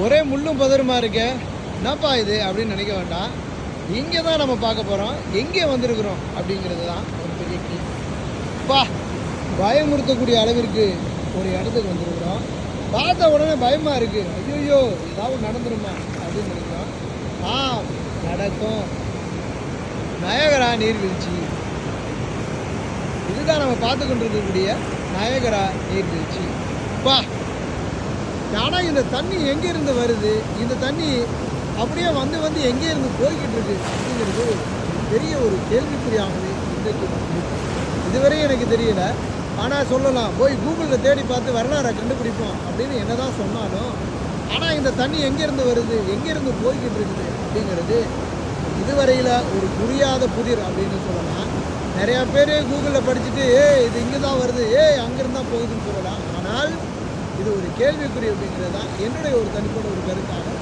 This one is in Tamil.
ஒரே முள்ளும் பதருமா இருக்க, என்னப்பா இது அப்படின்னு நினைக்க வேண்டாம். இங்கே தான் நம்ம பார்க்க போகிறோம். எங்கே வந்திருக்கிறோம் அப்படிங்கிறது தான் ஒரு பெரிய கேள்வி. பா, பயமுறுத்தக்கூடிய அளவிற்கு ஒரு இடத்துக்கு வந்திருக்கிறோம். பார்த்த உடனே பயமாக இருக்குது. ஐயோ ஏதாவது நடந்துருமா அப்படின்னு நினைக்கிறோம். நடக்கும். நயகரா நீர்வீழ்ச்சி, இதுதான் நம்ம பார்த்து கொண்டிருக்கக்கூடிய நயகரா நீர்வீழ்ச்சி. பா, ஆனால் இந்த தண்ணி எங்கேருந்து வருது, இந்த தண்ணி அப்படியே வந்து எங்கேருந்து போய்கிட்டு இருக்கு அப்படிங்கிறது பெரிய ஒரு கேள்விக்குறியாகவே இன்றைக்கு இதுவரையும் எனக்கு தெரியல. ஆனால் சொல்லலாம், போய் கூகுளில் தேடி பார்த்து வரலாறை கண்டுபிடிப்போம் அப்படின்னு என்ன தான் சொன்னாலும், ஆனால் இந்த தண்ணி எங்கேருந்து வருது, எங்கேருந்து போய்கிட்டு இருக்குது அப்படிங்கிறது இதுவரையில் ஒரு புரியாத புதிர் அப்படின்னு சொல்லலாம். நிறையா பேர் கூகுளில் படிச்சுட்டு இது இங்கே தான் வருது, அங்கேருந்து தான் போகுதுன்னு சொல்லலாம். ஆனால் இது ஒரு கேள்விக்குறி அப்படிங்கிறது தான் என்னுடைய ஒரு தனிப்பட்ட ஒரு கருத்தாக